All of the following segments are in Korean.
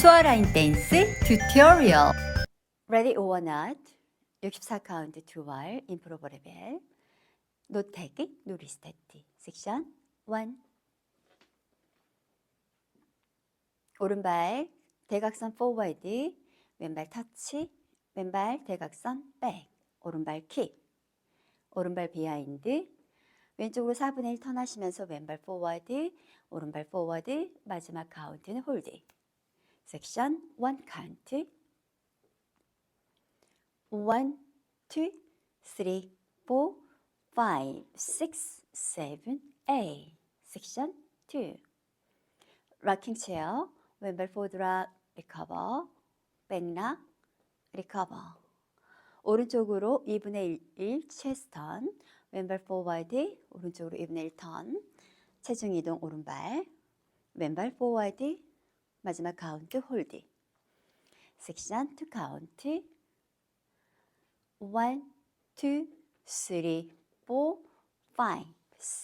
초아라인댄스 튜토리얼 Ready or not 64카운트 두월 임프로버 레벨 노태기 누리스테티 섹션 1 오른발 대각선 포워드 왼발 터치 왼발 대각선 백 오른발 킥 오른발 비하인드 왼쪽으로 4분의 1 턴하시면서 왼발 포워드 오른발 포워드 마지막 카운트는 홀드 섹션 1 카운트 1, 2, 3, 4, 5, 6, 7, 8 섹션 2 락킹 체어 왼발 포드락 리커버 백락 리커버 오른쪽으로 2분의 1 체스턴 왼발 포워드 오른쪽으로 2분의 1 턴 체중 이동 오른발 왼발 포워드 마지막 카운트 홀드 섹션 2 카운트 1, 2, 3, 4, 5,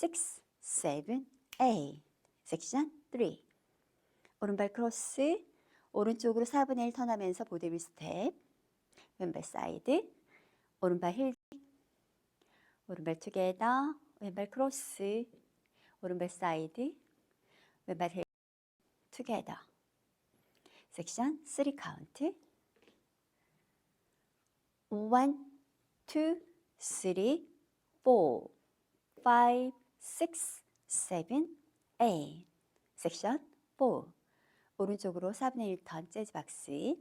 6, 7, 8 섹션 3 오른발 크로스 오른쪽으로 4분의 1 턴하면서 보드빌 스텝 왼발 사이드 오른발 힐 오른발 투게더 왼발 크로스 오른발 사이드 왼발 힐 투게더 섹션 3 카운트 1, 2, 3, 4, 5, 6, 7, 8 섹션 4 오른쪽으로 4분의 1 턴 재즈 박스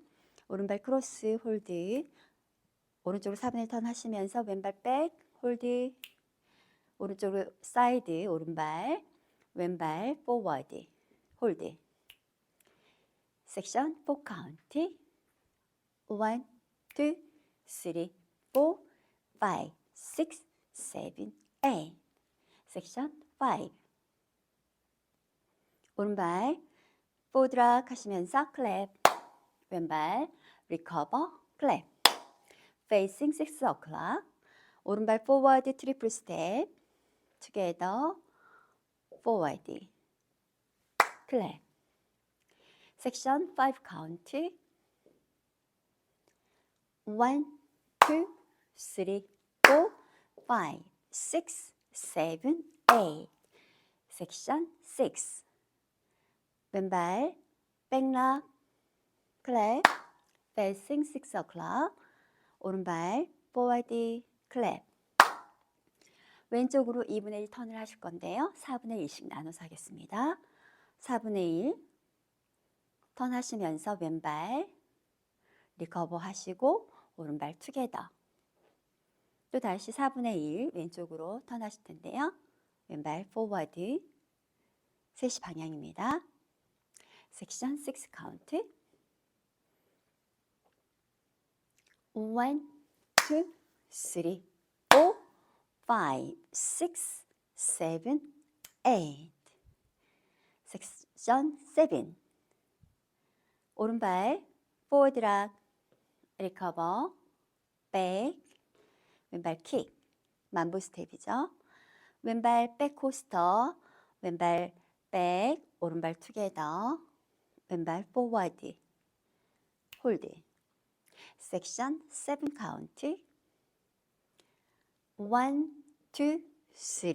오른발 크로스 홀드 오른쪽으로 4분의 1 턴 하시면서 왼발 백 홀드 오른쪽으로 사이드 오른발 왼발 포워드 홀드 섹션 4 카운트 1, 2, 3, 4, 5, 6, 7, 8 섹션 5 오른발 포드락 하시면서 클랩 왼발 리커버 클랩 페이싱 6 o'clock 오른발 포워드 트리플 스텝 투게더 포워드 클랩 섹션 5 카운트 1, 2, 3, 4, 5, 6, 7, 8 섹션 6 왼발 백락 클랩 페이싱 6 o'clock 오른발 포워드 클랩 왼쪽으로 2분의 1 턴을 하실 건데요 4분의 1씩 나눠서 하겠습니다 4분의 1 턴 하시면서 왼발 리커버 하시고 오른발 투게더 또 다시 4분의 1 왼쪽으로 턴 하실 텐데요 왼발 포워드 3시 방향입니다 섹션 6 카운트 1, 2, 3, 4, 5, 6, 7, 8 섹션 7 오른발 포워드락 리커버 백 왼발 킥 만보 스텝이죠 왼발 백 코스터 왼발 백 오른발 투게더 왼발 포워드 홀드 섹션 7 카운트 1, 2, 3,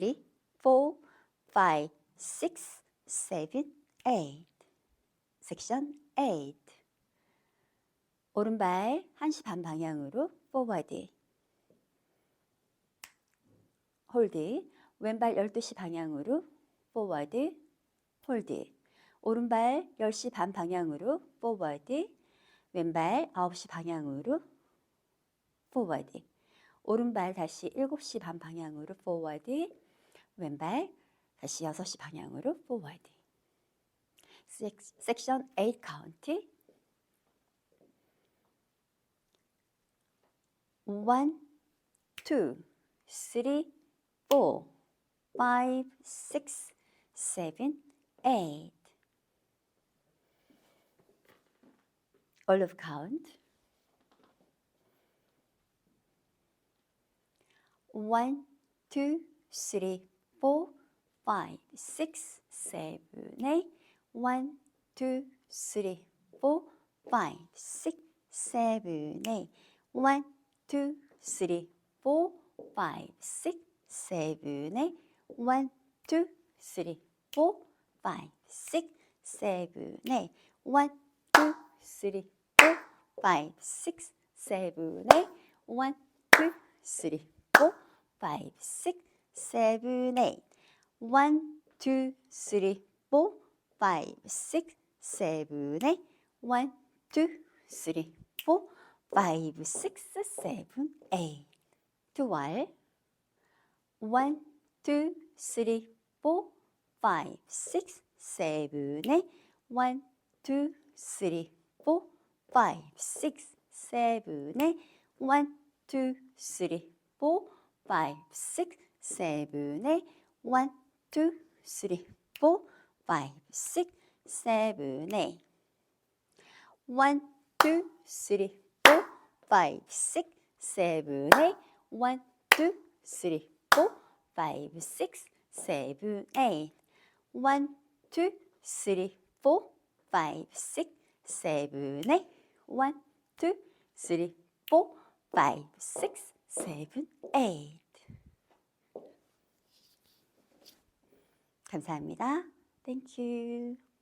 4, 5, 6, 7, 8 섹션 8 오른발 1시 반 방향으로 포워드 홀드 왼발 12시 방향으로 포워드 홀드 오른발 10시 반 방향으로 포워드 왼발 9시 방향으로 포워드 오른발 다시 7시 반 방향으로 포워드 왼발 다시 6시 방향으로 포워드 섹션 8 카운트 1, 2, 3, 4, 5, 6, 7, 8 all of count 1, 2, 3, 4, 5, 6, 7, 8 1, 2, 3, 4, 4, 5, 6, 7, 8. 1, 2, 3, 4, 5, 6, 7, 8. 1, 2, 3, 4, 5, 6, 7, 8. 1, 2, 3, 4, 5, 6, 7, 8. 1, 2, 3, 4, 5, 6, 7, 8. 1, 2, 3, 4, 5, 6, 7, 8. 1, 2, 3, 4, 5, 6, 7, 8. 두 월. 1, 2, 3, 4, 5, 6, 7, 8. 1, 2, 3, 4, 5, 6, 7, 8. 1, 2, 3, 4, 5, 6, 7, 8. 1, 2, 3, 4, 5, 6, 7, 8. 1, 2, 3, 4, 5, 6, 7, 8. 1, 2, 3, 4, 5, 6, 7, 8. 1, 2, 3, 4, 5, 6, 7, 8. 1, 2, 3, 4, 5, 6, 7, 8. 감사합니다. Thank you.